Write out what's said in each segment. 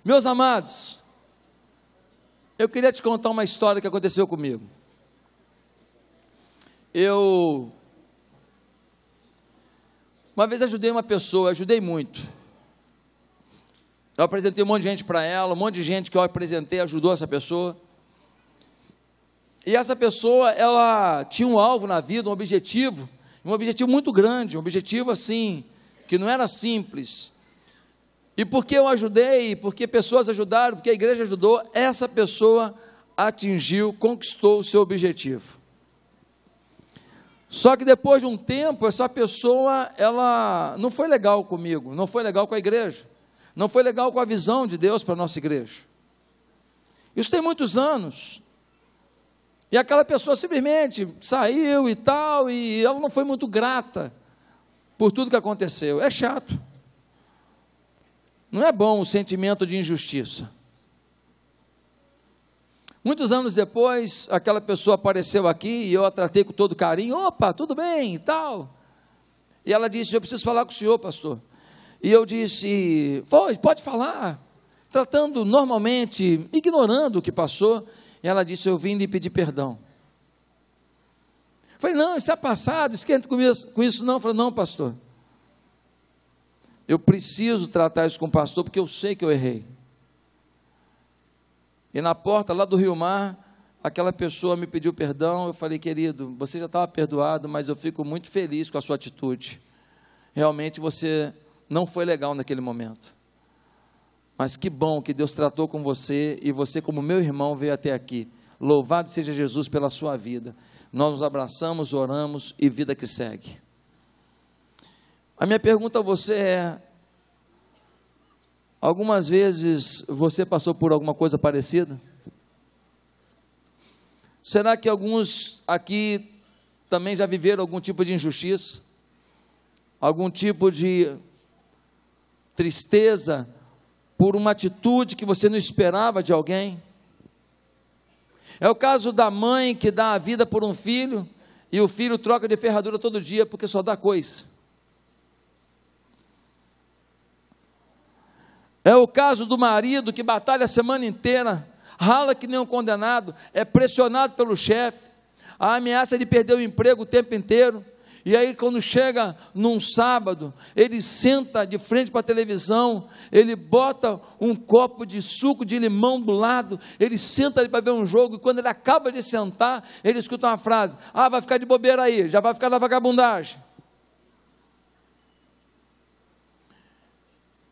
Meus amados, eu queria te contar uma história que aconteceu comigo. Uma vez ajudei uma pessoa, ajudei muito. Eu apresentei um monte de gente para ela, um monte de gente que eu apresentei ajudou essa pessoa. E essa pessoa, ela tinha um alvo na vida, um objetivo muito grande, um objetivo assim, que não era simples. E porque eu ajudei, porque pessoas ajudaram, porque a igreja ajudou, essa pessoa atingiu, conquistou o seu objetivo. Só que depois de um tempo, essa pessoa, ela não foi legal comigo, não foi legal com a igreja, não foi legal com a visão de Deus para a nossa igreja. Isso tem muitos anos. E aquela pessoa simplesmente saiu e tal, e ela não foi muito grata por tudo que aconteceu. É chato. Não é bom o sentimento de injustiça. Muitos anos depois, aquela pessoa apareceu aqui e eu a tratei com todo carinho. Opa, tudo bem e tal. E ela disse, eu preciso falar com o senhor, pastor. E eu disse, pode falar. Tratando normalmente, ignorando o que passou. E ela disse, eu vim lhe pedir perdão. Falei, não, isso é passado, esquenta com isso não. Falei, não, pastor. Eu preciso tratar isso com o pastor, porque eu sei que eu errei. E na porta lá do Rio Mar, aquela pessoa me pediu perdão. Eu falei, querido, você já estava perdoado, mas eu fico muito feliz com a sua atitude. Realmente você não foi legal naquele momento. Mas que bom que Deus tratou com você, e você, como meu irmão, veio até aqui. Louvado seja Jesus pela sua vida. Nós nos abraçamos, oramos, e vida que segue. A minha pergunta a você é, algumas vezes você passou por alguma coisa parecida? Será que alguns aqui também já viveram algum tipo de injustiça? Algum tipo de tristeza por uma atitude que você não esperava de alguém? É o caso da mãe que dá a vida por um filho, e o filho troca de ferradura todo dia, porque só dá coice. É o caso do marido que batalha a semana inteira, rala que nem um condenado, é pressionado pelo chefe, a ameaça de perder o emprego o tempo inteiro. E aí quando chega num sábado, ele senta de frente para a televisão, ele bota um copo de suco de limão do lado, ele senta ali para ver um jogo, e quando ele acaba de sentar, ele escuta uma frase, vai ficar de bobeira aí, já vai ficar na vagabundagem.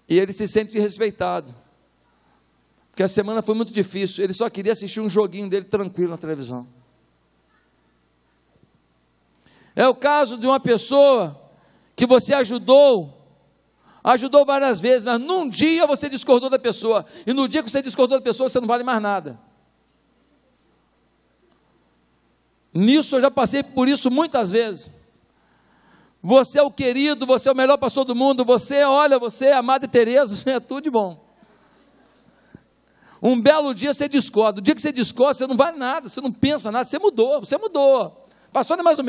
E ele se sente desrespeitado, porque a semana foi muito difícil, ele só queria assistir um joguinho dele tranquilo na televisão. É o caso de uma pessoa que você ajudou várias vezes, mas num dia você discordou da pessoa, e no dia que você discordou da pessoa, você não vale mais nada. Nisso eu já passei por isso muitas vezes. Você é o querido, você é o melhor pastor do mundo, você é a Madre Teresa, você é tudo de bom. Um belo dia você discorda, o dia que você discorda, você não vale nada, você não pensa nada, você mudou. Pastor não é mais o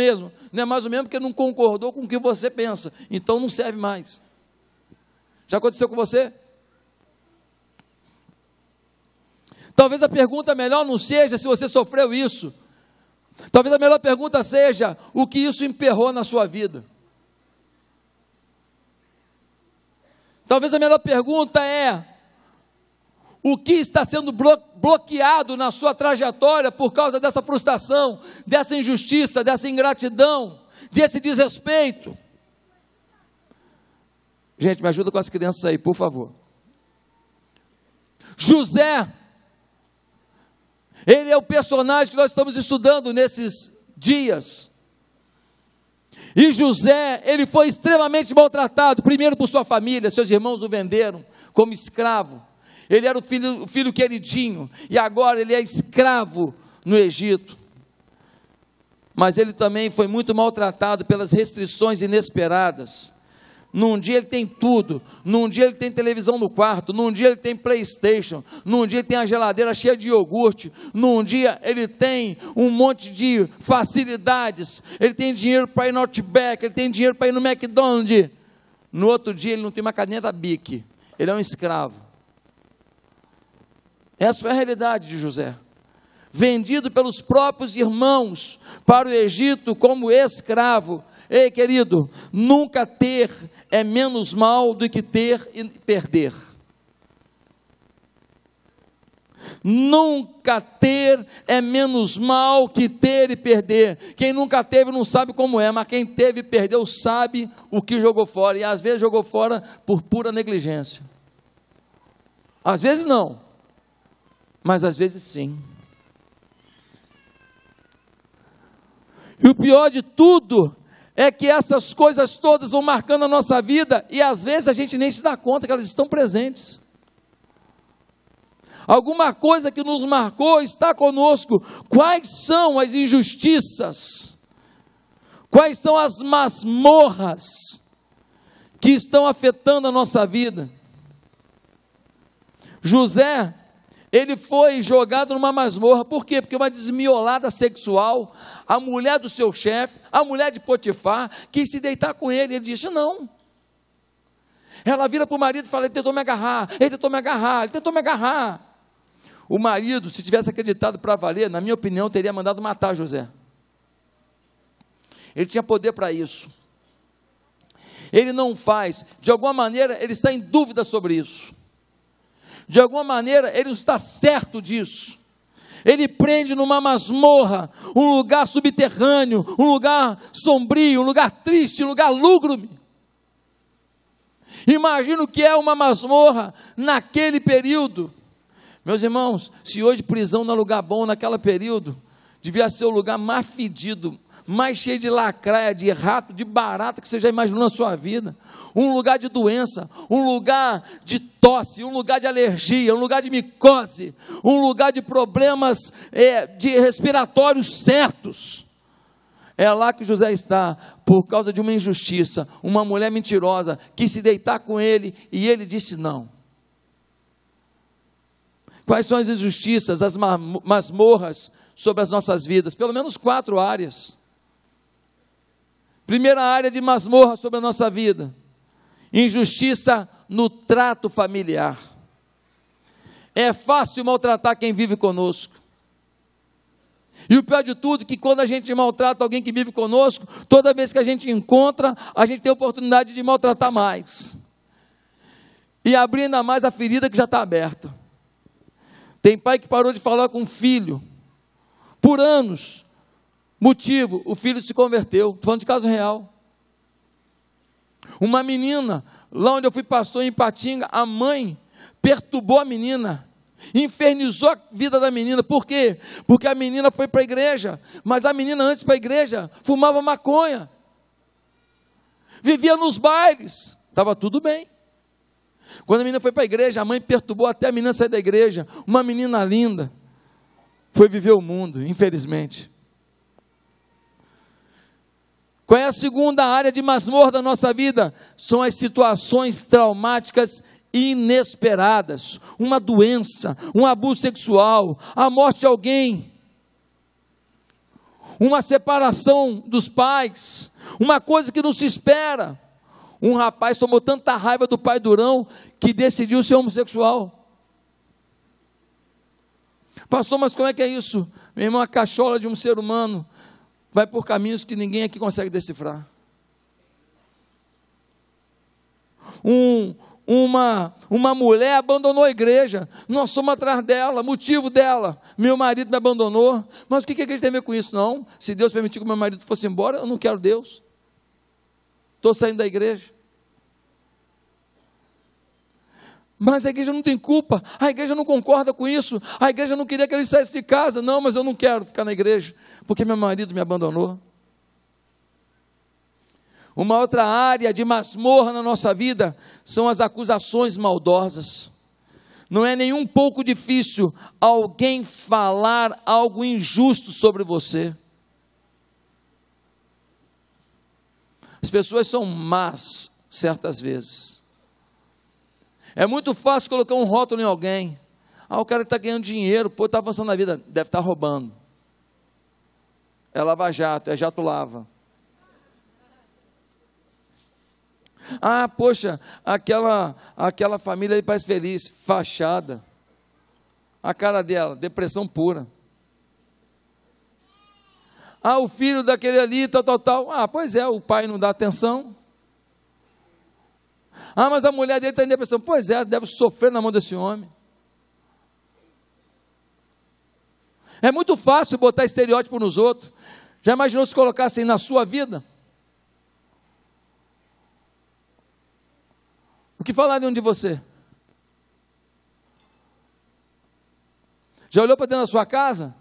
mesmo, porque não concordou com o que você pensa, então não serve mais. Já aconteceu com você? Talvez a pergunta melhor não seja se você sofreu isso, talvez a melhor pergunta seja o que isso emperrou na sua vida. Talvez a melhor pergunta é, o que está sendo bloqueado na sua trajetória por causa dessa frustração, dessa injustiça, dessa ingratidão, desse desrespeito? Gente, me ajuda com as crianças aí, por favor. José, ele é o personagem que nós estamos estudando nesses dias. E José, ele foi extremamente maltratado, primeiro por sua família, seus irmãos o venderam como escravo. Ele era o filho queridinho, e agora ele é escravo no Egito. Mas ele também foi muito maltratado pelas restrições inesperadas. Num dia ele tem tudo, num dia ele tem televisão no quarto, num dia ele tem PlayStation, num dia ele tem a geladeira cheia de iogurte, num dia ele tem um monte de facilidades, ele tem dinheiro para ir no Outback, ele tem dinheiro para ir no McDonald's. No outro dia ele não tem uma caneta Bic, ele é um escravo. Essa foi a realidade de José. Vendido pelos próprios irmãos para o Egito como escravo. Ei, querido, nunca ter é menos mal do que ter e perder. Nunca ter é menos mal que ter e perder. Quem nunca teve não sabe como é, mas quem teve e perdeu sabe o que jogou fora, e às vezes jogou fora por pura negligência. Às vezes não, mas às vezes sim. E o pior de tudo é que essas coisas todas vão marcando a nossa vida, e às vezes a gente nem se dá conta que elas estão presentes. Alguma coisa que nos marcou está conosco. Quais são as injustiças? Quais são as masmorras que estão afetando a nossa vida? José, ele foi jogado numa masmorra. Por quê? Porque uma desmiolada sexual, a mulher do seu chefe, a mulher de Potifar, quis se deitar com ele. Ele disse não. Ela vira para o marido e fala: ele tentou me agarrar, ele tentou me agarrar, ele tentou me agarrar. O marido, se tivesse acreditado para valer, na minha opinião, teria mandado matar José. Ele tinha poder para isso. Ele não faz. De alguma maneira, ele está em dúvida sobre isso. De alguma maneira, ele está certo disso. Ele prende numa masmorra, um lugar subterrâneo, um lugar sombrio, um lugar triste, um lugar lúgubre. Imagina o que é uma masmorra naquele período. Meus irmãos, se hoje prisão não é lugar bom, naquele período, devia ser o lugar mais fedido, mais cheio de lacraia, de rato, de barata que você já imaginou na sua vida. Um lugar de doença, um lugar de tosse, um lugar de alergia, um lugar de micose, um lugar de problemas de respiratórios certos. É lá que José está, por causa de uma injustiça. Uma mulher mentirosa quis se deitar com ele e ele disse não. Quais são as injustiças, as masmorras sobre as nossas vidas? Pelo menos 4 áreas. Primeira área de masmorra sobre a nossa vida: injustiça no trato familiar. É fácil maltratar quem vive conosco. E o pior de tudo é que quando a gente maltrata alguém que vive conosco, toda vez que a gente encontra, a gente tem a oportunidade de maltratar mais. E abrir ainda mais a ferida que já está aberta. Tem pai que parou de falar com o filho por anos. Motivo: o filho se converteu. Estou falando de caso real. Uma menina, lá onde eu fui pastor em Ipatinga, a mãe perturbou a menina, infernizou a vida da menina. Por quê? Porque a menina foi para a igreja, mas a menina antes para a igreja fumava maconha, vivia nos bailes, estava tudo bem. Quando a menina foi para a igreja, a mãe perturbou até a menina sair da igreja. Uma menina linda foi viver o mundo, infelizmente. Qual é a segunda área de masmorra da nossa vida? São as situações traumáticas inesperadas. Uma doença, um abuso sexual, a morte de alguém, uma separação dos pais, uma coisa que não se espera. Um rapaz tomou tanta raiva do pai durão que decidiu ser homossexual. Pastor, mas como é que é isso? Meu irmão, a cachola de um ser humano vai por caminhos que ninguém aqui consegue decifrar. Uma mulher abandonou a igreja, nós fomos atrás dela, motivo dela: meu marido me abandonou. Mas o que a igreja tem a ver com isso? Não, se Deus permitir que meu marido fosse embora, eu não quero Deus. Estou saindo da igreja. Mas a igreja não tem culpa, a igreja não concorda com isso, a igreja não queria que ele saísse de casa. Não, mas eu não quero ficar na igreja, porque meu marido me abandonou. Uma outra área de masmorra na nossa vida são as acusações maldosas. Não é nem um pouco difícil alguém falar algo injusto sobre você. As pessoas são más certas vezes. É muito fácil colocar um rótulo em alguém. O cara está ganhando dinheiro, está avançando na vida, deve estar roubando. É lava-jato, é jato-lava. Poxa, aquela família ali parece feliz, fachada. A cara dela, depressão pura. Ah, o filho daquele ali, tal. Ah, pois é, o pai não dá atenção. Ah, mas a mulher dele está em depressão. Pois é, deve sofrer na mão desse homem. É muito fácil botar estereótipo nos outros. Já imaginou se colocassem na sua vida? O que falariam de você? Já olhou para dentro da sua casa?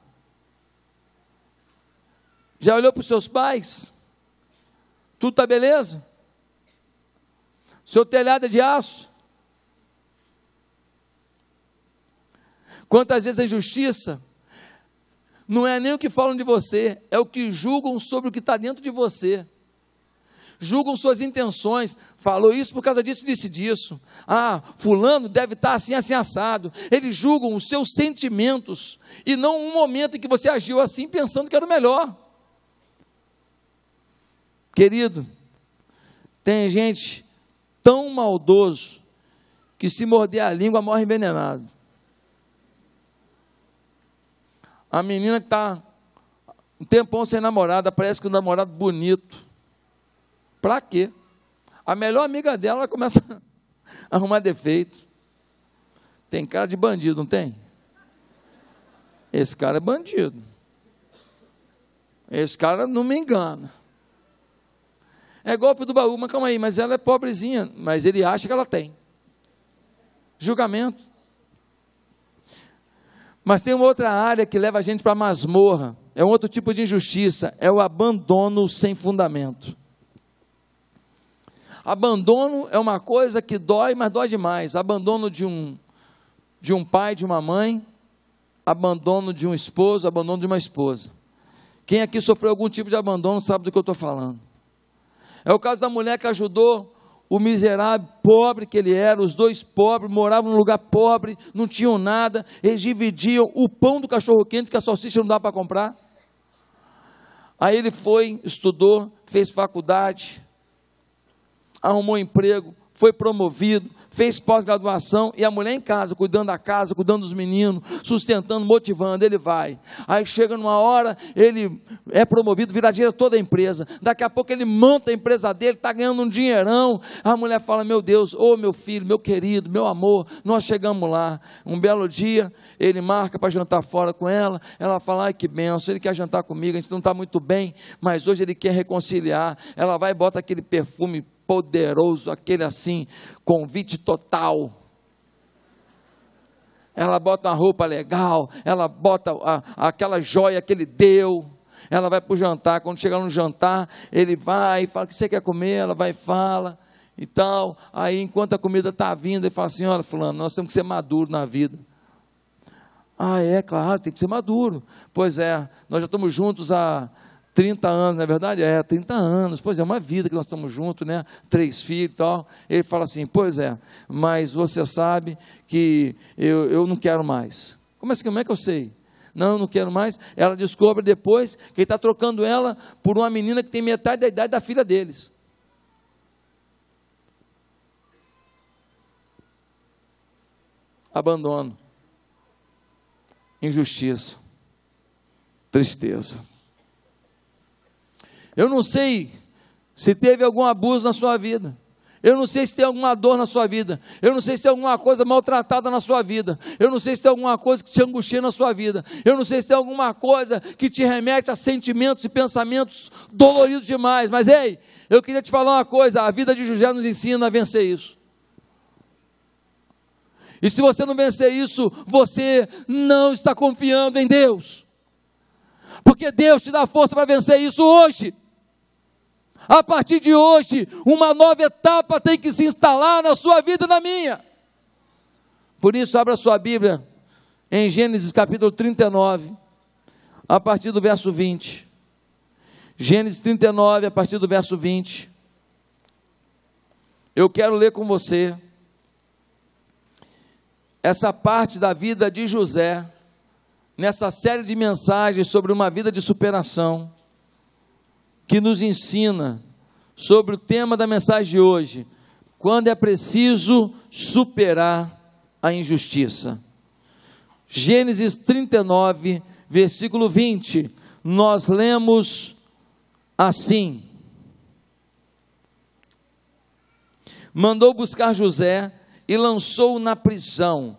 Já olhou para os seus pais? Tudo está beleza? Seu telhado é de aço? Quantas vezes a injustiça não é nem o que falam de você, é o que julgam sobre o que está dentro de você. Julgam suas intenções. Falou isso por causa disso, disse disso. Ah, fulano deve estar assim, assim, assado. Eles julgam os seus sentimentos e não um momento em que você agiu assim pensando que era o melhor. Querido, tem gente tão maldoso que se morder a língua morre envenenado. A menina que está um tempão sem namorada, parece que um namorado bonito. Para quê? A melhor amiga dela, ela começa a arrumar defeito. Tem cara de bandido, não tem? Esse cara é bandido. Esse cara não me engana. É golpe do baú, mas calma aí, mas ela é pobrezinha, mas ele acha que ela tem. Julgamento. Mas tem uma outra área que leva a gente para a masmorra, é um outro tipo de injustiça, é o abandono sem fundamento. Abandono é uma coisa que dói, mas dói demais. Abandono de um pai, de uma mãe, abandono de um esposo, abandono de uma esposa. Quem aqui sofreu algum tipo de abandono sabe do que eu estou falando. É o caso da mulher que ajudou o miserável, pobre que ele era, os dois pobres, moravam num lugar pobre, não tinham nada, eles dividiam o pão do cachorro-quente, que a salsicha não dá para comprar. Aí ele foi, estudou, fez faculdade, arrumou emprego, foi promovido, fez pós-graduação, e a mulher em casa, cuidando da casa, cuidando dos meninos, sustentando, motivando, ele vai. Aí chega numa hora, ele é promovido, vira diretor de toda a empresa, daqui a pouco ele monta a empresa dele, está ganhando um dinheirão, a mulher fala, meu Deus, ô meu filho, meu querido, meu amor, nós chegamos lá, um belo dia, ele marca para jantar fora com ela, ela fala, ai que benção, ele quer jantar comigo, a gente não está muito bem, mas hoje ele quer reconciliar, ela vai e bota aquele perfume poderoso, aquele assim, convite total. Ela bota uma roupa legal, ela bota aquela joia que ele deu, ela vai para o jantar, quando chegar no jantar, ele vai e fala, o que você quer comer? Ela vai e fala, e tal, aí enquanto a comida está vindo, ele fala assim, olha fulano, nós temos que ser maduros na vida. Ah, é, claro, tem que ser maduro. Pois é, nós já estamos juntos há 30 anos, não é verdade? 30 anos, pois é, uma vida que nós estamos juntos, né? 3 filhos e tal. Ele fala assim, pois é, mas você sabe que eu não quero mais. Como é que eu sei? Não, eu não quero mais. Ela descobre depois que ele está trocando ela por uma menina que tem metade da idade da filha deles. Abandono, injustiça, tristeza. Eu não sei se teve algum abuso na sua vida. Eu não sei se tem alguma dor na sua vida. Eu não sei se tem alguma coisa maltratada na sua vida. Eu não sei se tem alguma coisa que te angustia na sua vida. Eu não sei se tem alguma coisa que te remete a sentimentos e pensamentos doloridos demais. Mas ei, eu queria te falar uma coisa. A vida de José nos ensina a vencer isso. E se você não vencer isso, você não está confiando em Deus. Porque Deus te dá força para vencer isso hoje. A partir de hoje, uma nova etapa tem que se instalar na sua vida e na minha. Por isso, abra sua Bíblia em Gênesis capítulo 39, a partir do verso 20. Gênesis 39, a partir do verso 20. Eu quero ler com você essa parte da vida de José, nessa série de mensagens sobre uma vida de superação, que nos ensina sobre o tema da mensagem de hoje, quando é preciso superar a injustiça. Gênesis 39, versículo 20, nós lemos assim: mandou buscar José e lançou-o na prisão,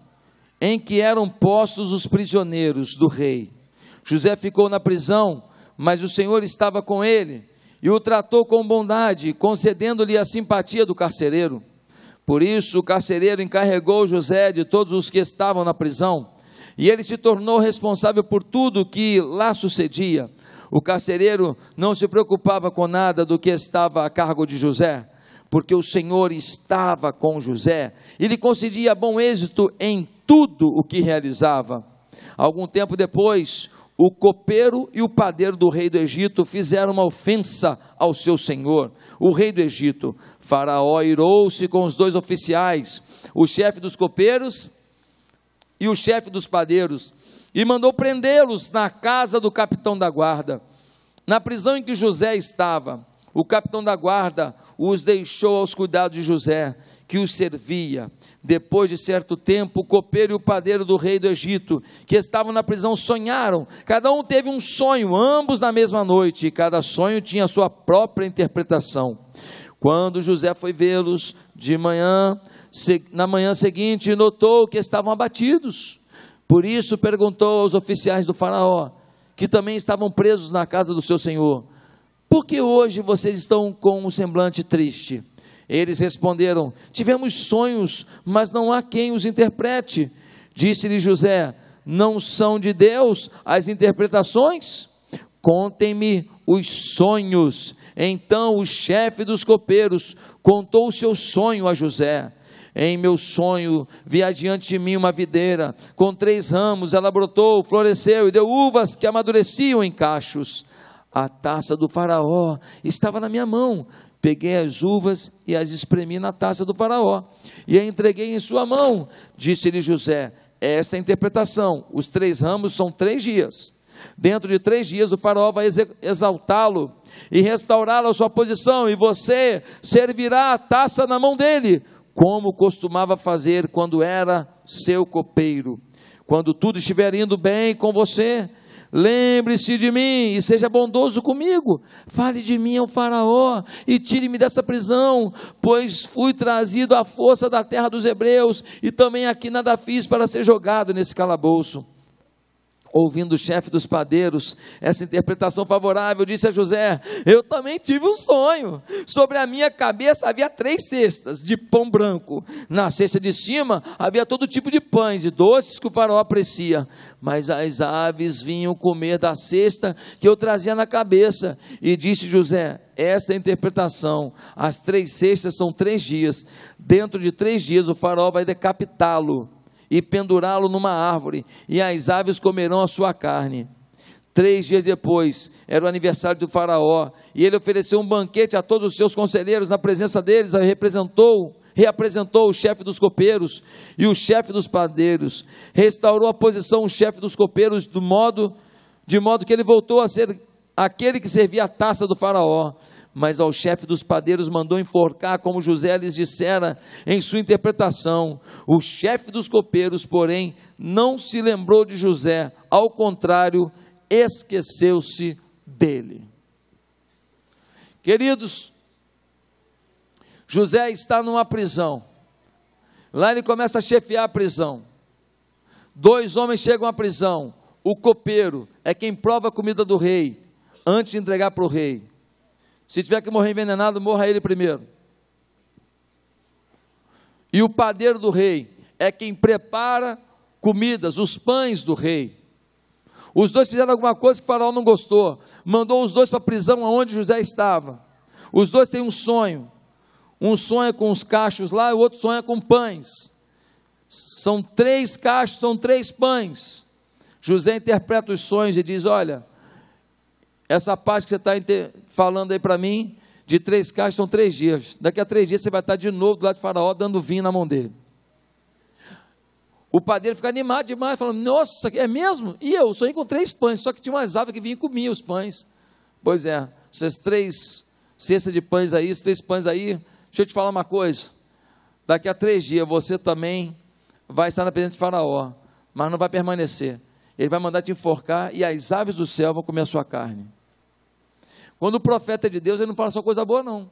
em que eram postos os prisioneiros do rei. José ficou na prisão, mas o Senhor estava com ele, e o tratou com bondade, concedendo-lhe a simpatia do carcereiro. Por isso o carcereiro encarregou José de todos os que estavam na prisão, e ele se tornou responsável por tudo que lá sucedia. O carcereiro não se preocupava com nada do que estava a cargo de José, porque o Senhor estava com José, e lhe concedia bom êxito em tudo o que realizava. Algum tempo depois, o copeiro e o padeiro do rei do Egito fizeram uma ofensa ao seu senhor, o rei do Egito. Faraó irou-se com os dois oficiais, o chefe dos copeiros e o chefe dos padeiros, e mandou prendê-los na casa do capitão da guarda. Na prisão em que José estava, o capitão da guarda os deixou aos cuidados de José, que os servia. Depois de certo tempo, o copeiro e o padeiro do rei do Egito, que estavam na prisão, sonharam. Cada um teve um sonho, ambos na mesma noite, e cada sonho tinha a sua própria interpretação. Quando José foi vê-los de manhã, na manhã seguinte, notou que estavam abatidos. Por isso perguntou aos oficiais do faraó, que também estavam presos na casa do seu senhor: por que hoje vocês estão com um semblante triste? Eles responderam: tivemos sonhos, mas não há quem os interprete. Disse-lhe José: não são de Deus as interpretações? Contem-me os sonhos. Então o chefe dos copeiros contou o seu sonho a José. Em meu sonho vi adiante de mim uma videira com 3 ramos, ela brotou, floresceu e deu uvas que amadureciam em cachos. A taça do faraó estava na minha mão. Peguei as uvas e as espremi na taça do faraó e a entreguei em sua mão. Disse-lhe José: essa é a interpretação, os 3 ramos são 3 dias. Dentro de 3 dias o faraó vai exaltá-lo e restaurá-lo à sua posição, e você servirá a taça na mão dele, como costumava fazer quando era seu copeiro. Quando tudo estiver indo bem com você, lembre-se de mim e seja bondoso comigo. Fale de mim ao faraó e tire-me dessa prisão, pois fui trazido à força da terra dos hebreus, e também aqui nada fiz para ser jogado nesse calabouço. Ouvindo o chefe dos padeiros essa interpretação favorável, disse a José: eu também tive um sonho. Sobre a minha cabeça havia 3 cestas de pão branco. Na cesta de cima havia todo tipo de pães e doces que o faraó aprecia. Mas as aves vinham comer da cesta que eu trazia na cabeça. E disse José: essa é a interpretação. As 3 cestas são 3 dias. Dentro de 3 dias o faraó vai decapitá-lo e pendurá-lo numa árvore, e as aves comerão a sua carne. 3 dias depois, era o aniversário do faraó, e ele ofereceu um banquete a todos os seus conselheiros. Na presença deles, reapresentou o chefe dos copeiros e o chefe dos padeiros, restaurou a posição o chefe dos copeiros, de modo que ele voltou a ser aquele que servia a taça do faraó. Mas ao chefe dos padeiros mandou enforcar, como José lhes dissera em sua interpretação. O chefe dos copeiros, porém, não se lembrou de José, ao contrário, esqueceu-se dele. Queridos, José está numa prisão. Lá ele começa a chefiar a prisão. 2 homens chegam à prisão. O copeiro é quem prova a comida do rei antes de entregar para o rei. Se tiver que morrer envenenado, morra ele primeiro. E o padeiro do rei é quem prepara comidas, os pães do rei. Os 2 fizeram alguma coisa que o faraó não gostou, mandou os 2 para a prisão onde José estava. Os 2 têm um sonho é com os cachos lá, e o outro sonha com pães. São 3 cachos, são 3 pães. José interpreta os sonhos e diz: olha, essa parte que você está falando aí para mim, de 3 cachos, são 3 dias. Daqui a 3 dias você vai estar de novo do lado de faraó, dando vinho na mão dele. O padeiro fica animado demais, falando: nossa, é mesmo? E eu sonhei com 3 pães, só que tinha umas aves que vinham e comiam os pães. Pois é, essas 3 cestas de pães aí, esses 3 pães aí, deixa eu te falar uma coisa. Daqui a 3 dias você também vai estar na presença de faraó. mas não vai permanecer. Ele vai mandar te enforcar e as aves do céu vão comer a sua carne. Quando o profeta é de Deus, ele não fala só coisa boa, não.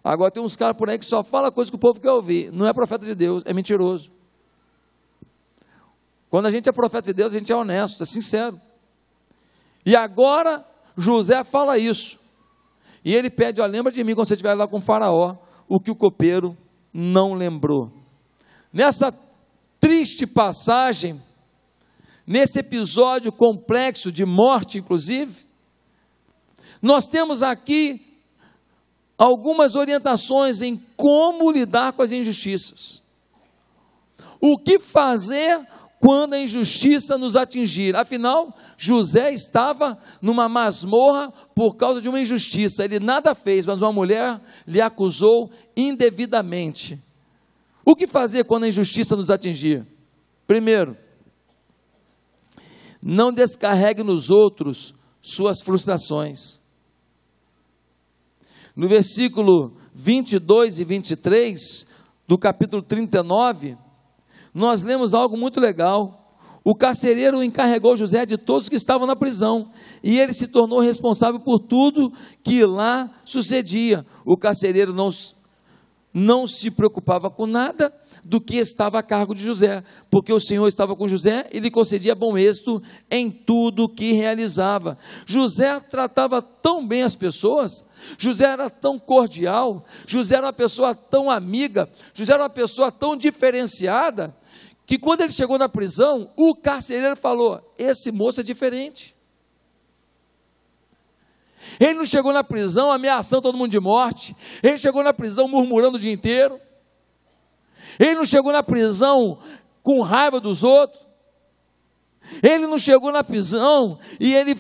Agora tem uns caras por aí que só fala coisa que o povo quer ouvir. Não é profeta de Deus, é mentiroso. Quando a gente é profeta de Deus, a gente é honesto, é sincero. E agora José fala isso. E ele pede, ó, lembra de mim quando você estiver lá com o faraó, o que o copeiro não lembrou. Nessa triste passagem, nesse episódio complexo de morte, inclusive, nós temos aqui algumas orientações em como lidar com as injustiças. O que fazer quando a injustiça nos atingir? Afinal, José estava numa masmorra por causa de uma injustiça. Ele nada fez, mas uma mulher lhe acusou indevidamente. O que fazer quando a injustiça nos atingir? Primeiro, não descarregue nos outros suas frustrações. No versículo 22 e 23 do capítulo 39, nós lemos algo muito legal. O carcereiro encarregou José de todos que estavam na prisão, e ele se tornou responsável por tudo que lá sucedia. O carcereiro não se preocupava com nada do que estava a cargo de José, porque o Senhor estava com José e lhe concedia bom êxito em tudo que realizava. José tratava tão bem as pessoas, José era tão cordial, José era uma pessoa tão amiga, José era uma pessoa tão diferenciada, que quando ele chegou na prisão, o carcereiro falou: esse moço é diferente. Ele não chegou na prisão ameaçando todo mundo de morte, ele chegou na prisão murmurando o dia inteiro, ele não chegou na prisão com raiva dos outros, ele não chegou na prisão e ele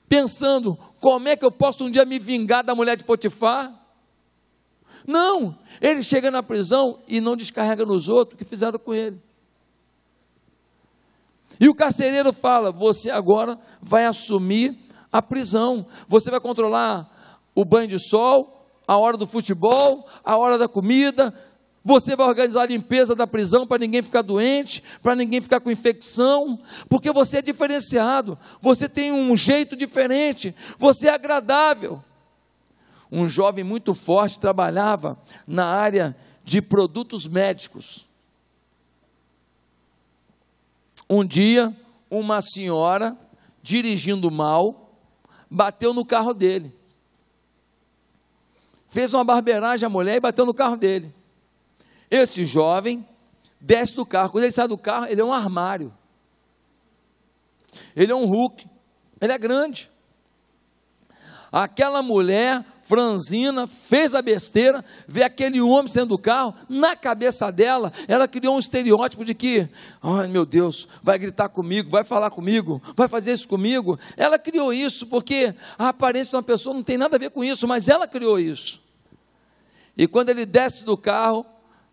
pensando, como é que eu posso um dia me vingar da mulher de Potifar? Não, ele chega na prisão e não descarrega nos outros o que fizeram com ele. E o carcereiro fala: você agora vai assumir a prisão, você vai controlar o banho de sol, a hora do futebol, a hora da comida, você vai organizar a limpeza da prisão para ninguém ficar doente, para ninguém ficar com infecção, porque você é diferenciado, você tem um jeito diferente, você é agradável. Um jovem muito forte trabalhava na área de produtos médicos. Um dia, uma senhora, dirigindo mal, bateu no carro dele. Fez uma barbeiragem à mulher e bateu no carro dele. Esse jovem desce do carro. Quando ele sai do carro, ele é um armário. Ele é um Hulk. Ele é grande. Aquela mulher franzina fez a besteira, vê aquele homem saindo do carro, na cabeça dela, ela criou um estereótipo de que, ai meu Deus, vai gritar comigo, vai falar comigo, vai fazer isso comigo. Ela criou isso porque a aparência de uma pessoa não tem nada a ver com isso, mas ela criou isso. E quando ele desce do carro,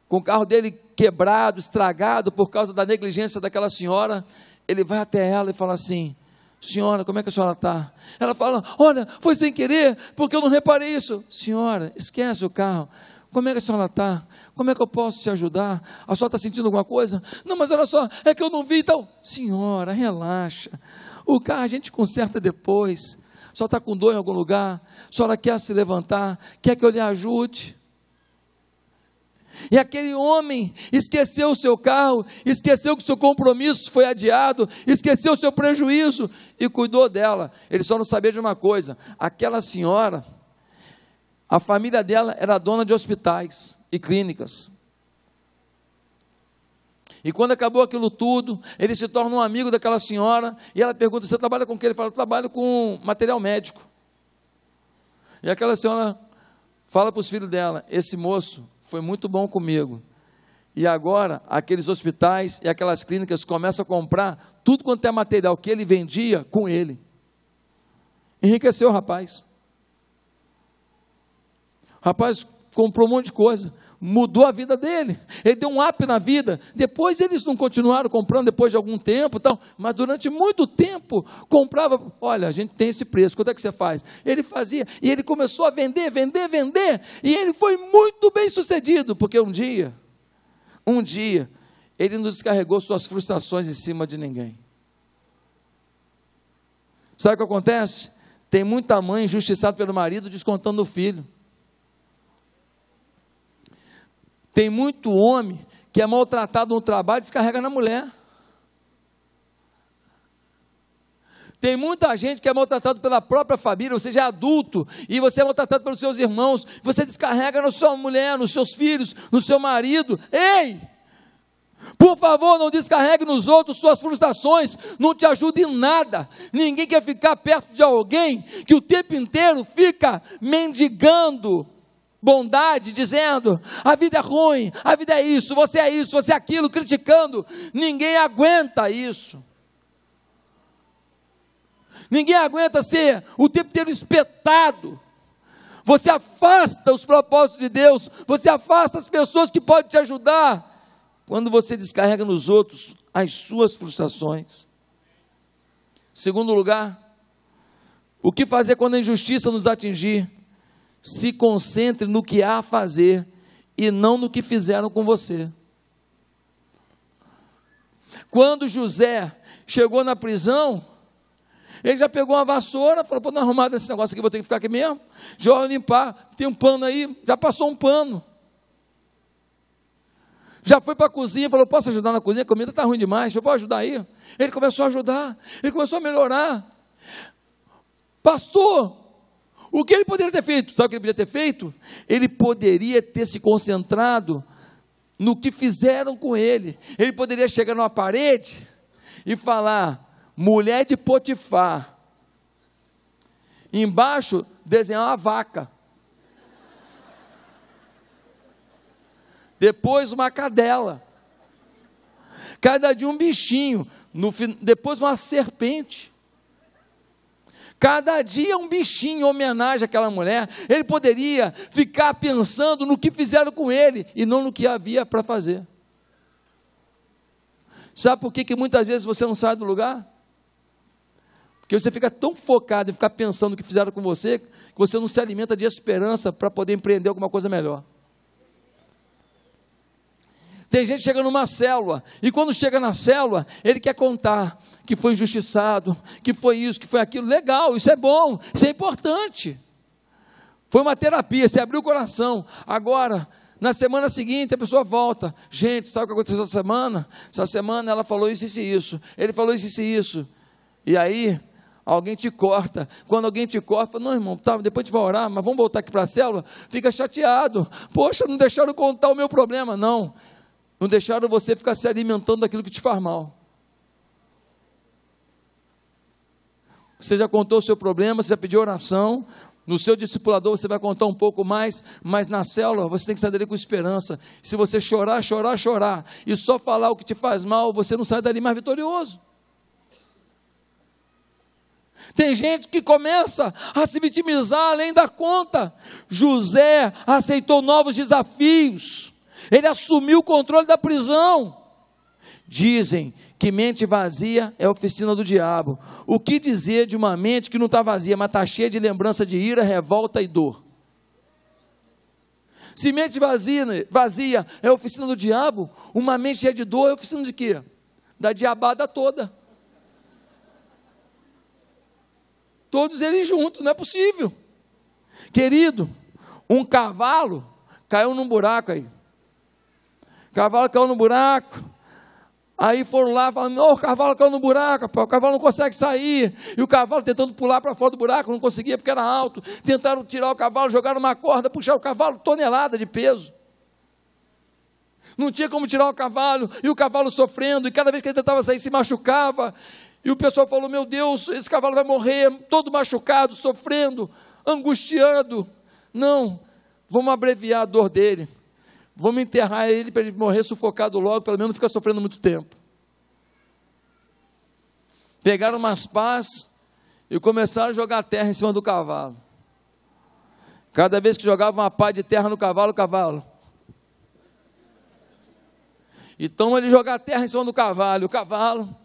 com o carro dele quebrado, estragado por causa da negligência daquela senhora, ele vai até ela e fala assim: senhora, como é que a senhora está? Ela fala: olha, foi sem querer, porque eu não reparei isso. Senhora, esquece o carro, como é que a senhora está? Como é que eu posso te ajudar? A senhora está sentindo alguma coisa? Não, mas olha só, é que eu não vi, então. Senhora, relaxa, o carro a gente conserta depois. A senhora está com dor em algum lugar? A senhora quer se levantar? Quer que eu lhe ajude? E aquele homem esqueceu o seu carro, esqueceu que o seu compromisso foi adiado, esqueceu o seu prejuízo e cuidou dela. Ele só não sabia de uma coisa: aquela senhora, a família dela era dona de hospitais e clínicas. E quando acabou aquilo tudo, ele se torna um amigo daquela senhora, e ela pergunta: você trabalha com o quê? Ele fala: eu trabalho com material médico. E aquela senhora fala para os filhos dela: esse moço foi muito bom comigo, e agora aqueles hospitais e aquelas clínicas começam a comprar tudo quanto é material que ele vendia com ele. Enriqueceu o rapaz. O rapaz comprou um monte de coisa, mudou a vida dele, ele deu um up na vida. Depois eles não continuaram comprando, depois de algum tempo, tal, mas durante muito tempo comprava. Olha, a gente tem esse preço, quanto é que você faz? Ele fazia, e ele começou a vender, e ele foi muito bem sucedido, porque um dia, Ele não descarregou suas frustrações em cima de ninguém. Sabe o que acontece? Tem muita mãe injustiçada pelo marido, descontando o filho. Tem muito homem que é maltratado no trabalho, descarrega na mulher. Tem muita gente que é maltratado pela própria família, você já é adulto, e você é maltratado pelos seus irmãos, você descarrega na sua mulher, nos seus filhos, no seu marido. Ei! Por favor, não descarregue nos outros suas frustrações, não te ajuda em nada. Ninguém quer ficar perto de alguém que o tempo inteiro fica mendigando bondade, dizendo, a vida é ruim, a vida é isso, você é aquilo, criticando. Ninguém aguenta isso. Ninguém aguenta ser o tempo inteiro espetado. Você afasta os propósitos de Deus, você afasta as pessoas que podem te ajudar, quando você descarrega nos outros as suas frustrações. Segundo lugar, o que fazer quando a injustiça nos atingir? Se concentre no que há a fazer e não no que fizeram com você. Quando José chegou na prisão, ele já pegou uma vassoura, falou, pô, não arrumar desse negócio aqui, vou ter que ficar aqui mesmo, já vou limpar, tem um pano aí, já passou um pano. Já foi para a cozinha, falou, posso ajudar na cozinha? A comida está ruim demais, eu posso ajudar aí? Ele começou a ajudar, ele começou a melhorar. Pastor, o que ele poderia ter feito? Sabe o que ele poderia ter feito? Ele poderia ter se concentrado no que fizeram com ele. Ele poderia chegar numa parede e falar, mulher de Potifar. Embaixo, desenhar uma vaca. Depois uma cadela, cada dia um bichinho, depois uma serpente, cada dia um bichinho em homenagem àquela mulher. Ele poderia ficar pensando no que fizeram com ele, e não no que havia para fazer. Sabe por que muitas vezes você não sai do lugar? Porque você fica tão focado em ficar pensando no que fizeram com você, que você não se alimenta de esperança para poder empreender alguma coisa melhor. Tem gente que chega numa célula, e quando chega na célula, ele quer contar que foi injustiçado, que foi isso, que foi aquilo. Legal, isso é bom, isso é importante. Foi uma terapia, você abriu o coração. Agora, na semana seguinte, a pessoa volta. Gente, sabe o que aconteceu essa semana? Essa semana ela falou isso e isso, ele falou isso e isso. E aí, alguém te corta. Quando alguém te corta, fala, não, irmão, tá, depois a gente vai orar, mas vamos voltar aqui para a célula. Fica chateado. Poxa, não deixaram contar o meu problema. Não deixaram você ficar se alimentando daquilo que te faz mal. Você já contou o seu problema, você já pediu oração. No seu discipulador você vai contar um pouco mais, mas na célula você tem que sair dali com esperança. Se você chorar e só falar o que te faz mal, você não sai dali mais vitorioso. Tem gente que começa a se vitimizar além da conta. José aceitou novos desafios. Ele assumiu o controle da prisão. Dizem que mente vazia é oficina do diabo. O que dizer de uma mente que não está vazia, mas está cheia de lembrança de ira, revolta e dor? Se mente vazia é oficina do diabo, uma mente cheia de dor é oficina de quê? Da diabada toda. Todos eles juntos, não é possível. Querido, um cavalo caiu num buraco aí. O cavalo caiu no buraco, aí foram lá falando, não, o cavalo caiu no buraco, o cavalo não consegue sair, e o cavalo tentando pular para fora do buraco, não conseguia porque era alto, tentaram tirar o cavalo, jogaram uma corda, puxaram o cavalo, tonelada de peso, não tinha como tirar o cavalo, e o cavalo sofrendo, e cada vez que ele tentava sair se machucava, e o pessoal falou, meu Deus, esse cavalo vai morrer, todo machucado, sofrendo, angustiado. Não, vamos abreviar a dor dele, vamos enterrar ele para ele morrer sufocado logo, pelo menos não ficar sofrendo muito tempo. Pegaram umas pás e começaram a jogar terra em cima do cavalo. Cada vez que jogavam uma pá de terra no cavalo, então ele joga a terra em cima do cavalo, o cavalo,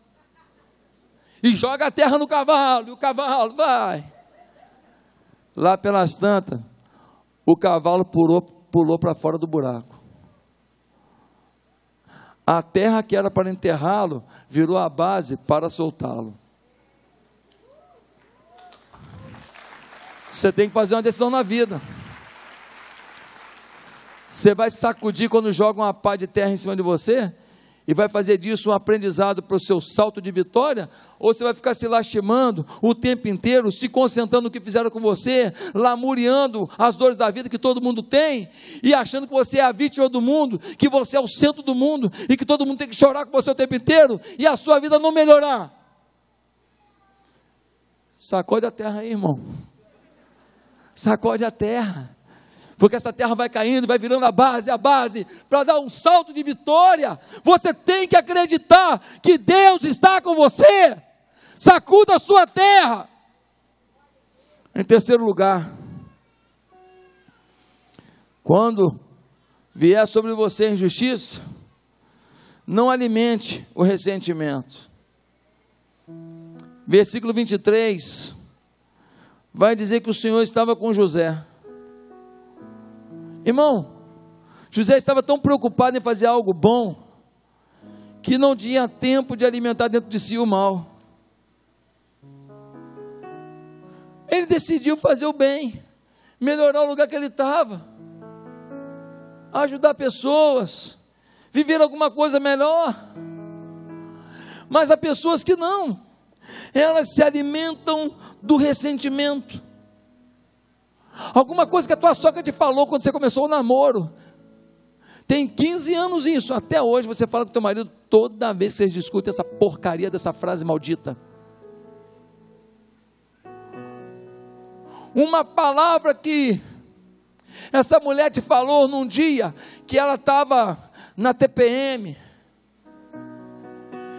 e joga a terra no cavalo, e o cavalo vai. Lá pelas tantas, o cavalo pulou para fora do buraco. a terra que era para enterrá-lo virou a base para soltá-lo. Você tem que fazer uma decisão na vida. Você vai se sacudir quando jogam uma pá de terra em cima de você e vai fazer disso um aprendizado para o seu salto de vitória? Ou você vai ficar se lastimando o tempo inteiro, se concentrando no que fizeram com você, lamuriando as dores da vida que todo mundo tem, e achando que você é a vítima do mundo, que você é o centro do mundo, e que todo mundo tem que chorar com você o tempo inteiro, e a sua vida não melhorar? Sacode a terra aí, irmão. Sacode a terra. Porque essa terra vai caindo, vai virando a base, para dar um salto de vitória. Você tem que acreditar que Deus está com você. Sacuda a sua terra. Em terceiro lugar, quando vier sobre você a injustiça, não alimente o ressentimento. Versículo 23, vai dizer que o Senhor estava com José. Irmão, José estava tão preocupado em fazer algo bom, que não tinha tempo de alimentar dentro de si o mal. Ele decidiu fazer o bem, melhorar o lugar que ele estava, ajudar pessoas, viver alguma coisa melhor. Mas há pessoas que não, elas se alimentam do ressentimento. Alguma coisa que a tua sogra te falou quando você começou o namoro, tem 15 anos isso, até hoje você fala com o teu marido toda vez que vocês discutem essa porcaria dessa frase maldita. Uma palavra que essa mulher te falou num dia que ela estava na TPM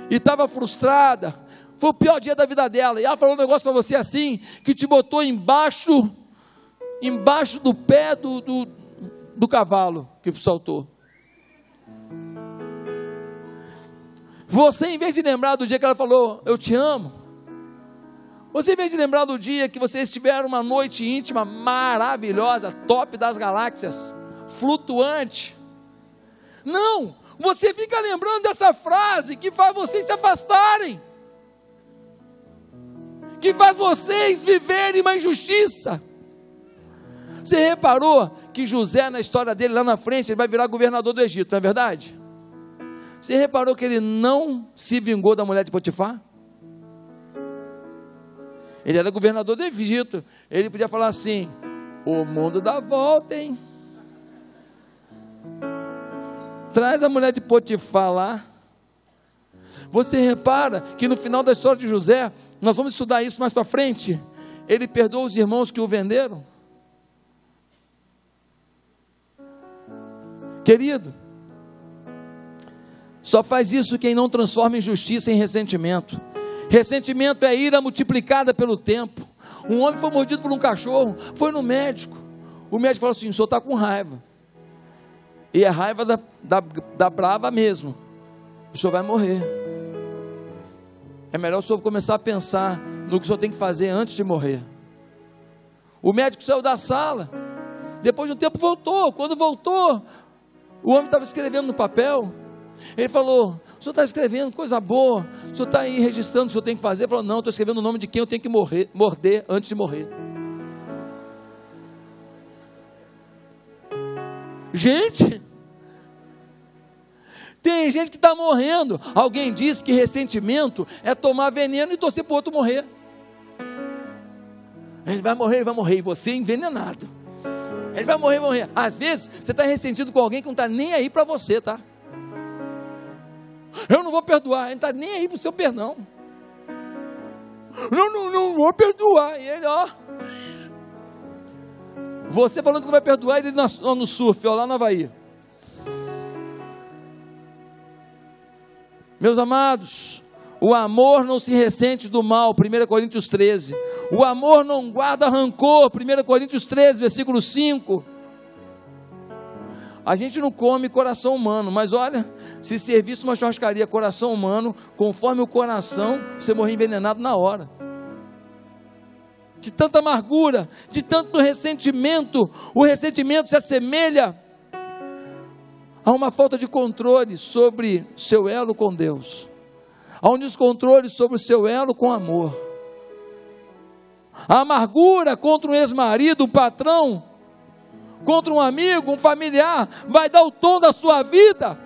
e estava frustrada, foi o pior dia da vida dela, e ela falou um negócio para você assim, que te botou embaixo do pé do cavalo que saltou. Você, em vez de lembrar do dia que ela falou, eu te amo, você, em vez de lembrar do dia que vocês tiveram uma noite íntima maravilhosa, top das galáxias, flutuante, não, você fica lembrando dessa frase que faz vocês se afastarem, que faz vocês viverem uma injustiça. Você reparou que José, na história dele, lá na frente, ele vai virar governador do Egito, não é verdade? Você reparou que ele não se vingou da mulher de Potifar? Ele era governador do Egito, ele podia falar assim, o mundo dá volta, hein? Traz a mulher de Potifar lá. Você repara que no final da história de José, nós vamos estudar isso mais para frente, ele perdoa os irmãos que o venderam. Querido, só faz isso quem não transforma injustiça em ressentimento. Ressentimento é ira multiplicada pelo tempo. Um homem foi mordido por um cachorro, foi no médico. O médico falou assim, o senhor está com raiva. E é raiva da brava mesmo. O senhor vai morrer. É melhor o senhor começar a pensar no que o senhor tem que fazer antes de morrer. O médico saiu da sala. Depois de um tempo voltou. Quando voltou, o homem estava escrevendo no papel. Ele falou, o senhor está escrevendo coisa boa, o senhor está aí registrando o que o senhor tem que fazer. Ele falou, não, estou escrevendo o nome de quem eu tenho que morder antes de morrer. Gente, tem gente que está morrendo. Alguém disse que ressentimento é tomar veneno e torcer para o outro morrer. Ele vai morrer, e você é envenenado. Ele vai morrer. Às vezes, você está ressentido com alguém que não está nem aí para você, tá? Eu não vou perdoar, ele não está nem aí para o seu perdão. Não vou perdoar. E ele, ó. Você falando que não vai perdoar, ele no surf, ó, lá no Havaí. Meus amados, o amor não se ressente do mal, 1 Coríntios 13. O amor não guarda rancor, 1 Coríntios 13, versículo 5. A gente não come coração humano, mas olha, se servisse uma churrascaria coração humano, conforme o coração, você morrer envenenado na hora. De tanta amargura, de tanto ressentimento. O ressentimento se assemelha Há uma falta de controle sobre seu elo com Deus. Há um descontrole sobre o seu elo com amor. A amargura contra um ex-marido, um patrão, contra um amigo, um familiar, vai dar o tom da sua vida.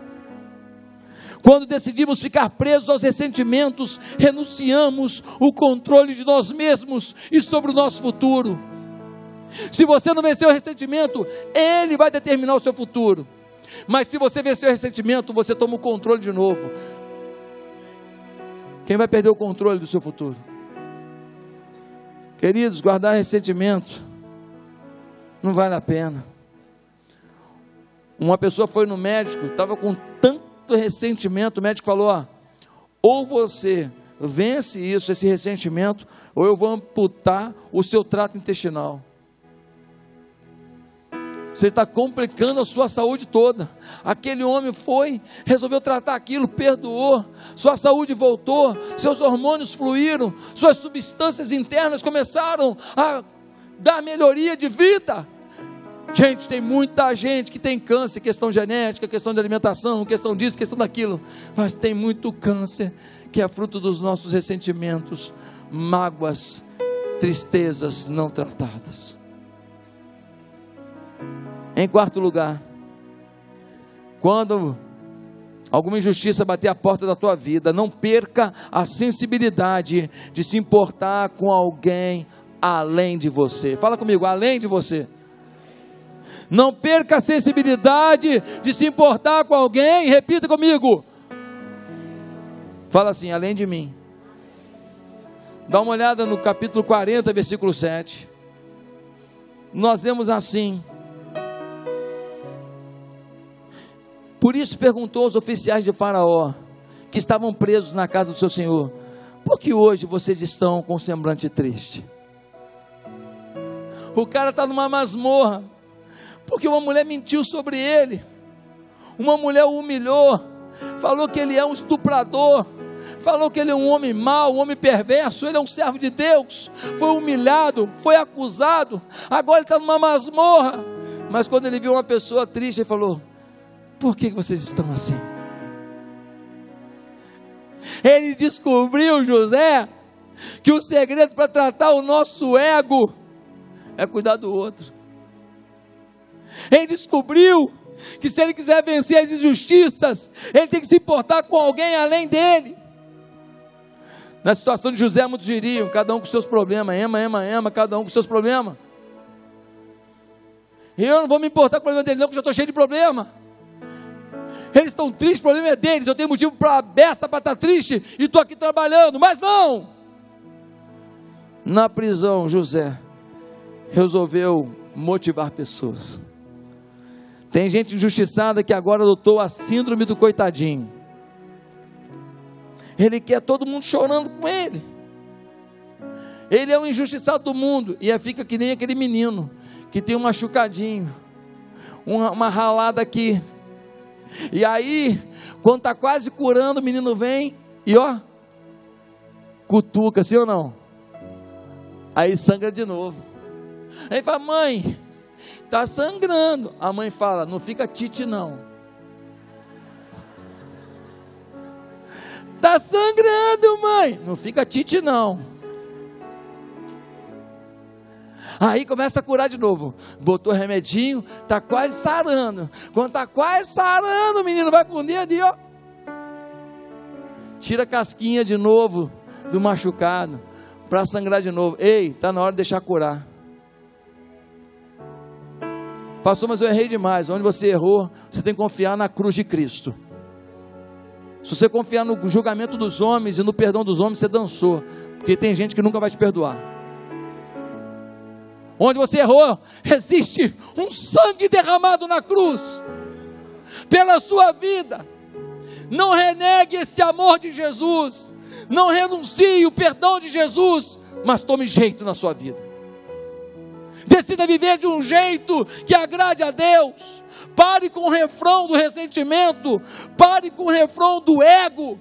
Quando decidimos ficar presos aos ressentimentos, renunciamos o controle de nós mesmos e sobre o nosso futuro. Se você não vencer o ressentimento, ele vai determinar o seu futuro. Mas se você vencer o ressentimento, você toma o controle de novo. Quem vai perder o controle do seu futuro? Queridos, guardar ressentimento não vale a pena. Uma pessoa foi no médico, estava com tanto ressentimento, o médico falou, ou você vence isso, esse ressentimento, ou eu vou amputar o seu trato intestinal. Você está complicando a sua saúde toda. Aquele homem foi, resolveu tratar aquilo, perdoou, sua saúde voltou, seus hormônios fluíram, suas substâncias internas começaram a dar melhoria de vida. Gente, tem muita gente que tem câncer, questão genética, questão de alimentação, questão disso, questão daquilo, mas tem muito câncer que é fruto dos nossos ressentimentos, mágoas, tristezas não tratadas. Em quarto lugar, quando alguma injustiça bater a porta da tua vida, não perca a sensibilidade de se importar com alguém além de você. Fala comigo, além de você. Não perca a sensibilidade de se importar com alguém, repita comigo. Fala assim, além de mim. Dá uma olhada no capítulo 40, versículo 7. Nós lemos assim: por isso perguntou aos oficiais de Faraó, que estavam presos na casa do seu senhor, por que hoje vocês estão com um semblante triste? O cara está numa masmorra, porque uma mulher mentiu sobre ele, uma mulher o humilhou, falou que ele é um estuprador, falou que ele é um homem mau, um homem perverso, ele é um servo de Deus, foi humilhado, foi acusado, agora ele está numa masmorra. Mas quando ele viu uma pessoa triste, ele falou, por que vocês estão assim? Ele descobriu, José, que o segredo para tratar o nosso ego é cuidar do outro. Ele descobriu que se ele quiser vencer as injustiças, ele tem que se importar com alguém além dele. Na situação de José, muitos diriam, cada um com seus problemas, ema, cada um com seus problemas. Eu não vou me importar com o problema dele não, porque eu já estou cheio de problema. Eles estão tristes, o problema é deles, eu tenho motivo para a beça para estar triste, e estou aqui trabalhando, mas não. Na prisão, José resolveu motivar pessoas. Tem gente injustiçada que agora adotou a síndrome do coitadinho. Ele quer todo mundo chorando com ele. Ele é o injustiçado do mundo, e aí fica que nem aquele menino, que tem um machucadinho, uma ralada aqui, e aí, quando está quase curando, o menino vem e cutuca, sim ou não? Aí sangra de novo. Aí fala, mãe, está sangrando. A mãe fala, não fica tite não. Está sangrando, mãe. Não fica tite não. Aí começa a curar de novo. Botou remedinho, está quase sarando. Quando está quase sarando, o menino vai com o dedo e tira a casquinha de novo do machucado, para sangrar de novo. Ei, está na hora de deixar curar. Pastor, mas eu errei demais. Onde você errou, você tem que confiar na cruz de Cristo. Se você confiar no julgamento dos homens e no perdão dos homens, você dançou, porque tem gente que nunca vai te perdoar. Onde você errou, existe um sangue derramado na cruz, pela sua vida. Não renegue esse amor de Jesus, não renuncie o perdão de Jesus, mas tome jeito na sua vida. Decida viver de um jeito que agrade a Deus. Pare com o refrão do ressentimento, pare com o refrão do ego.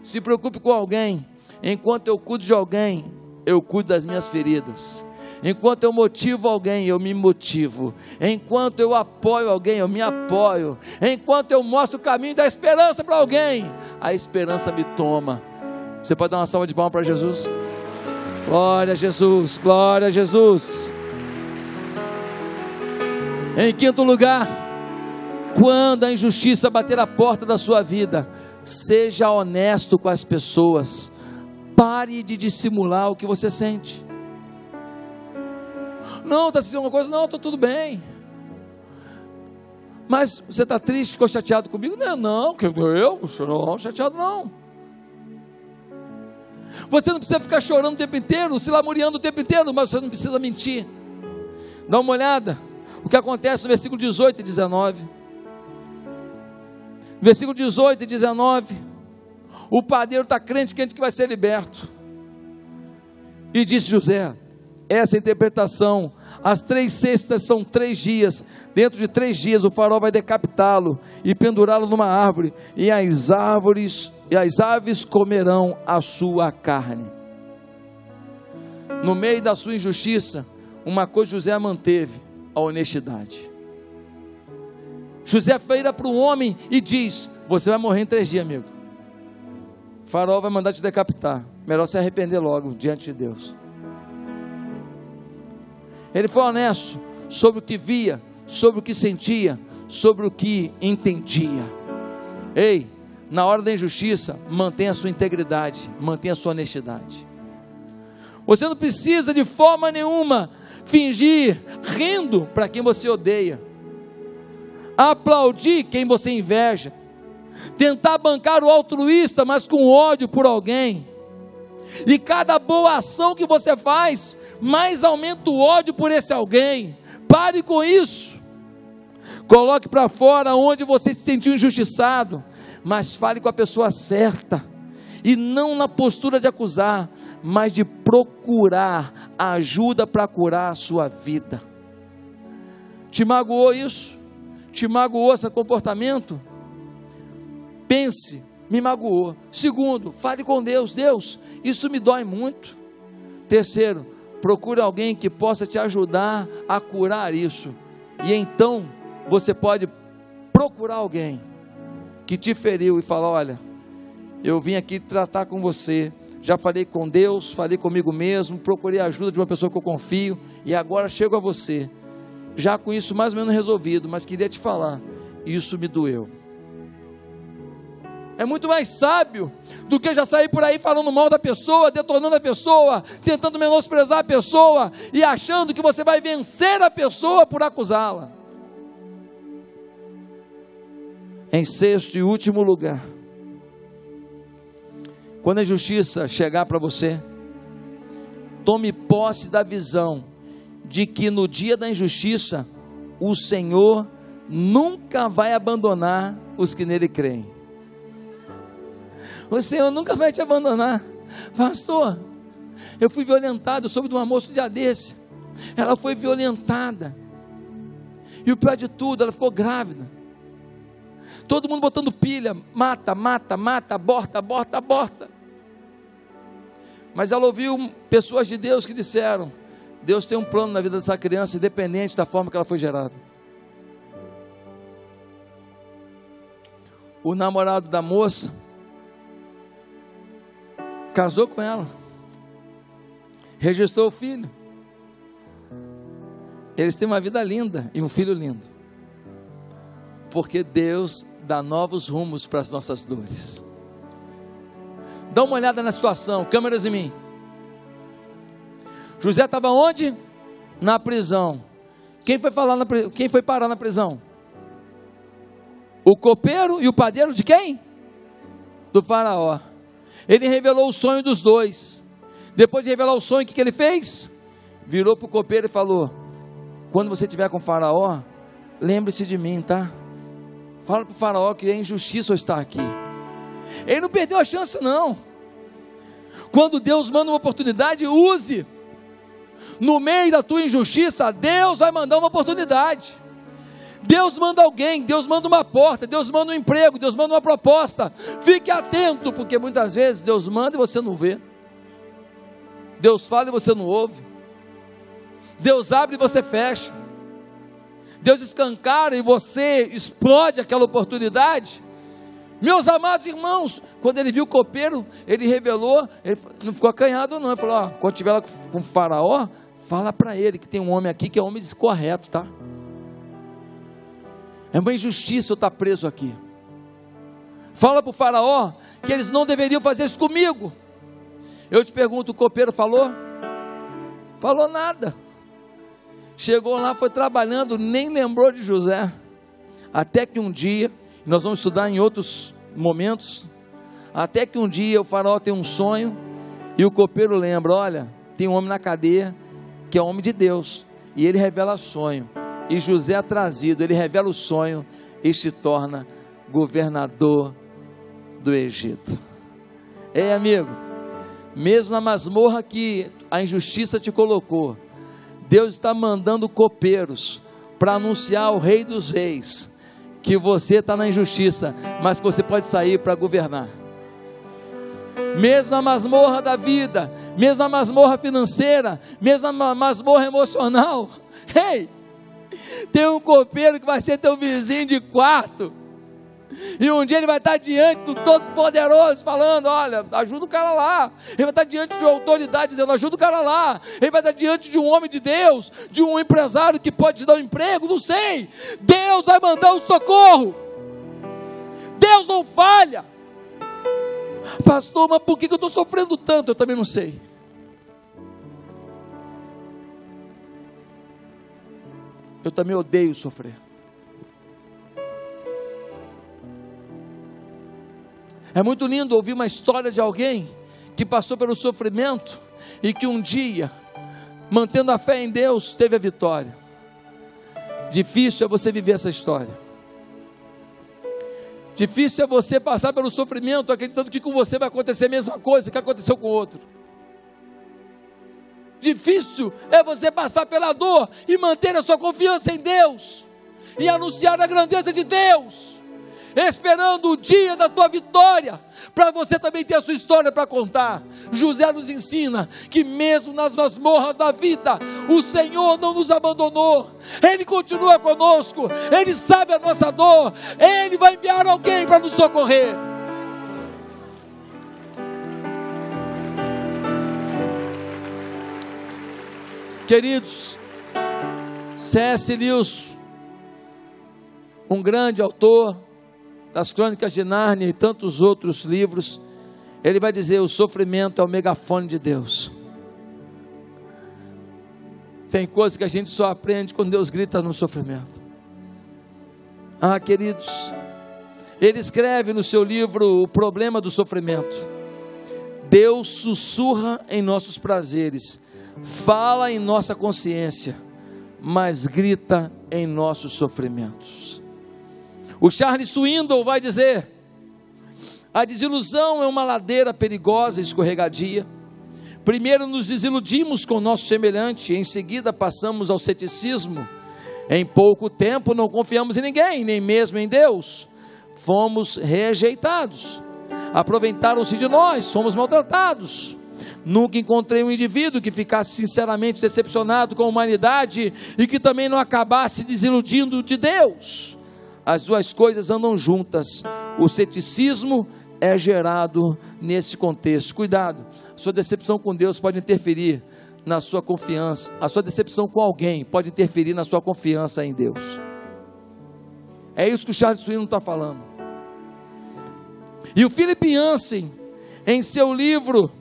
Se preocupe com alguém. Enquanto eu cuido de alguém, eu cuido das minhas feridas. Enquanto eu motivo alguém, eu me motivo. Enquanto eu apoio alguém, eu me apoio. Enquanto eu mostro o caminho da esperança para alguém, a esperança me toma. Você pode dar uma salva de palmas para Jesus? Glória a Jesus, glória a Jesus. Em quinto lugar, quando a injustiça bater a porta da sua vida, seja honesto com as pessoas. Pare de dissimular o que você sente. Não, está sentindo alguma coisa? Não, estou tudo bem. Mas você está triste, ficou chateado comigo? Não, chateado não. Você não precisa ficar chorando o tempo inteiro, se lamuriando o tempo inteiro, mas você não precisa mentir. Dá uma olhada, o que acontece no versículo 18 e 19. No versículo 18 e 19, o padeiro está crente que vai ser liberto. E disse José: essa interpretação, as 3 cestas são 3 dias, dentro de 3 dias o faraó vai decapitá-lo e pendurá-lo numa árvore, e as aves comerão a sua carne. No meio da sua injustiça, uma coisa José manteve: a honestidade. José vira para o homem e diz: você vai morrer em 3 dias, amigo. O faraó vai mandar te decapitar, melhor se arrepender logo diante de Deus. Ele foi honesto sobre o que via, sobre o que sentia, sobre o que entendia. Ei, na hora da injustiça, mantenha a sua integridade, mantenha a sua honestidade. Você não precisa de forma nenhuma fingir rindo para quem você odeia, aplaudir quem você inveja, tentar bancar o altruísta, mas com ódio por alguém. E cada boa ação que você faz, mais aumenta o ódio por esse alguém. Pare com isso. Coloque para fora onde você se sentiu injustiçado, mas fale com a pessoa certa, e não na postura de acusar, mas de procurar ajuda para curar a sua vida. Te magoou isso? Te magoou esse comportamento? Pense: me magoou. Segundo, fale com Deus: Deus, isso me dói muito. Terceiro, procure alguém que possa te ajudar a curar isso. E então você pode procurar alguém que te feriu e falar: olha, eu vim aqui tratar com você, já falei com Deus, falei comigo mesmo, procurei a ajuda de uma pessoa que eu confio, e agora chego a você, já com isso mais ou menos resolvido, mas queria te falar, isso me doeu. É muito mais sábio do que já sair por aí falando mal da pessoa, detonando a pessoa, tentando menosprezar a pessoa e achando que você vai vencer a pessoa por acusá-la. Em sexto e último lugar, quando a injustiça chegar para você, tome posse da visão de que no dia da injustiça, o Senhor nunca vai abandonar os que nele creem. O Senhor nunca vai te abandonar. Pastor, eu fui violentado, eu soube de uma moça um dia desse, ela foi violentada, e o pior de tudo, ela ficou grávida, todo mundo botando pilha, mata, aborta, mas ela ouviu pessoas de Deus que disseram: Deus tem um plano na vida dessa criança, independente da forma que ela foi gerada. O namorado da moça casou com ela, registrou o filho, eles têm uma vida linda e um filho lindo, porque Deus dá novos rumos para as nossas dores. Dá uma olhada na situação, câmeras em mim. José estava onde? Na prisão. Quem foi parar na prisão? O copeiro e o padeiro de quem? Do faraó. Ele revelou o sonho dos dois. Depois de revelar o sonho, o que ele fez? Virou para o copeiro e falou: quando você estiver com o faraó, lembre-se de mim, tá? Fala para o faraó que é injustiça eu estar aqui. Ele não perdeu a chance não. Quando Deus manda uma oportunidade, use. No meio da tua injustiça, Deus vai mandar uma oportunidade. Deus manda alguém, Deus manda uma porta, Deus manda um emprego, Deus manda uma proposta. Fique atento, porque muitas vezes Deus manda e você não vê. Deus fala e você não ouve. Deus abre e você fecha. Deus escancara e você explode aquela oportunidade. Meus amados irmãos, quando ele viu o copeiro, ele revelou, ele não ficou acanhado não, ele falou, ó, quando estiver lá com o faraó, fala para ele que tem um homem aqui que é homem correto, tá? É uma injustiça eu estar preso aqui. Fala para o faraó que eles não deveriam fazer isso comigo. Eu te pergunto, o copeiro falou? Falou nada. Chegou lá, foi trabalhando, nem lembrou de José. Até que um dia, nós vamos estudar em outros momentos, até que um dia o faraó tem um sonho, e o copeiro lembra, olha, tem um homem na cadeia, que é homem de Deus, e ele revela sonho, e José é trazido, ele revela o sonho, e se torna governador do Egito. Ei, amigo, mesmo na masmorra que a injustiça te colocou, Deus está mandando copeiros para anunciar ao Rei dos Reis que você está na injustiça, mas que você pode sair para governar. Mesmo na masmorra da vida, mesmo na masmorra financeira, mesmo na masmorra emocional, ei, tem um copeiro que vai ser teu vizinho de quarto, e um dia ele vai estar diante do Todo-Poderoso falando, olha, ajuda o cara lá. Ele vai estar diante de uma autoridade dizendo, ajuda o cara lá. Ele vai estar diante de um homem de Deus, de um empresário que pode te dar um emprego, não sei. Deus vai mandar um socorro. Deus não falha. Pastor, mas por que eu estou sofrendo tanto? Eu também não sei. Eu também odeio sofrer. É muito lindo ouvir uma história de alguém que passou pelo sofrimento e que um dia, mantendo a fé em Deus, teve a vitória. Difícil é você viver essa história. Difícil é você passar pelo sofrimento acreditando que com você vai acontecer a mesma coisa que aconteceu com o outro. Difícil é você passar pela dor e manter a sua confiança em Deus e anunciar a grandeza de Deus, esperando o dia da tua vitória, para você também ter a sua história para contar. José nos ensina que mesmo nas masmorras da vida, o Senhor não nos abandonou, Ele continua conosco, Ele sabe a nossa dor, Ele vai enviar alguém para nos socorrer. Queridos, C.S. Lewis, um grande autor das Crônicas de Nárnia e tantos outros livros, ele vai dizer, o sofrimento é o megafone de Deus. Tem coisas que a gente só aprende quando Deus grita no sofrimento. Ah, queridos, ele escreve no seu livro O Problema do Sofrimento: Deus sussurra em nossos prazeres, fala em nossa consciência, mas grita em nossos sofrimentos. O Charles Swindoll vai dizer, a desilusão é uma ladeira perigosa e escorregadia. Primeiro nos desiludimos com o nosso semelhante, em seguida passamos ao ceticismo. Em pouco tempo não confiamos em ninguém, nem mesmo em Deus. Fomos rejeitados, aproveitaram-se de nós, fomos maltratados. Nunca encontrei um indivíduo que ficasse sinceramente decepcionado com a humanidade e que também não acabasse desiludindo de Deus. As duas coisas andam juntas. O ceticismo é gerado nesse contexto. Cuidado, a sua decepção com Deus pode interferir na sua confiança. A sua decepção com alguém pode interferir na sua confiança em Deus. É isso que o Charles Swindoll está falando. E o Philip Yancey, em seu livro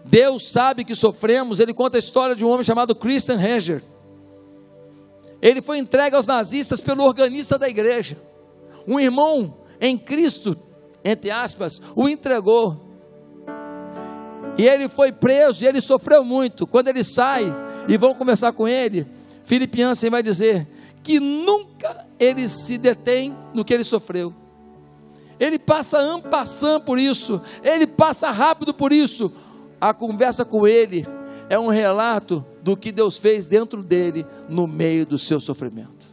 Deus Sabe Que Sofremos, ele conta a história de um homem chamado Christian Ranger. Ele foi entregue aos nazistas pelo organista da igreja. Um irmão em Cristo, entre aspas, o entregou. E ele foi preso e ele sofreu muito. Quando ele sai e vão conversar com ele, Philip Yancey vai dizer que nunca ele se detém no que ele sofreu. Ele passa en passant por isso, ele passa rápido por isso. A conversa com ele é um relato do que Deus fez dentro dele, no meio do seu sofrimento.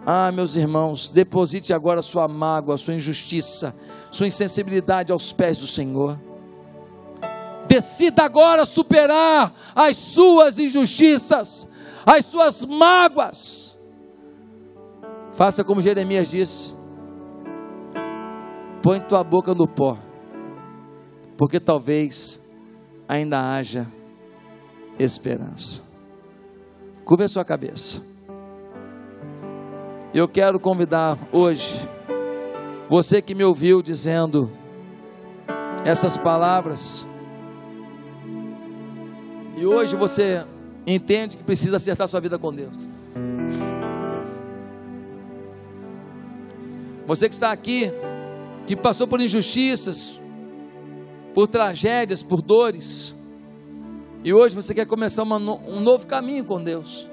Ah, meus irmãos, deposite agora sua mágoa, sua injustiça, sua insensibilidade aos pés do Senhor. Decida agora superar as suas injustiças, as suas mágoas. Faça como Jeremias disse: põe tua boca no pó, porque talvez ainda haja esperança. Curva a sua cabeça. Eu quero convidar hoje, você que me ouviu dizendo essas palavras, e hoje você entende que precisa acertar sua vida com Deus. Você que está aqui, que passou por injustiças, por tragédias, por dores, e hoje você quer começar um novo caminho com Deus.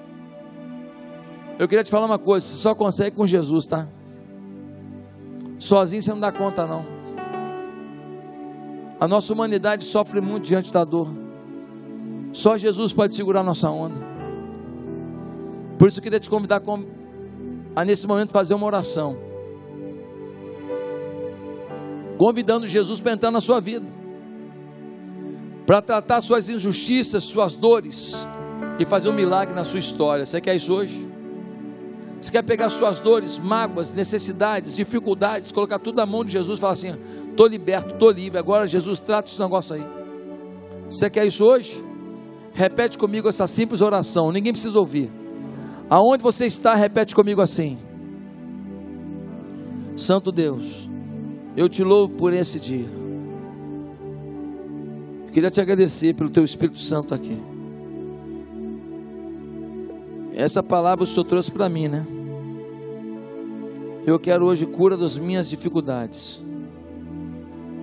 Eu queria te falar uma coisa: você só consegue com Jesus, tá? Sozinho você não dá conta não. A nossa humanidade sofre muito diante da dor. Só Jesus pode segurar a nossa onda. Por isso eu queria te convidar a nesse momento fazer uma oração, convidando Jesus para entrar na sua vida, para tratar suas injustiças, suas dores, e fazer um milagre na sua história. Você quer isso hoje? Você quer pegar suas dores, mágoas, necessidades, dificuldades, colocar tudo na mão de Jesus e falar assim: estou liberto, estou livre, agora Jesus trata esse negócio aí. Você quer isso hoje? Repete comigo essa simples oração, ninguém precisa ouvir. Aonde você está, repete comigo assim: Santo Deus, eu te louvo por esse dia. Eu queria te agradecer pelo teu Espírito Santo aqui. Essa palavra o Senhor trouxe para mim, né? Eu quero hoje cura das minhas dificuldades.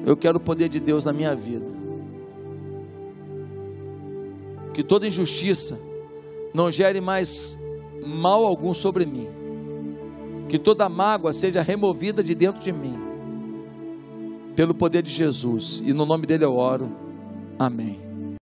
Eu quero o poder de Deus na minha vida. Que toda injustiça não gere mais mal algum sobre mim. Que toda mágoa seja removida de dentro de mim, pelo poder de Jesus. E no nome dele eu oro. Amém.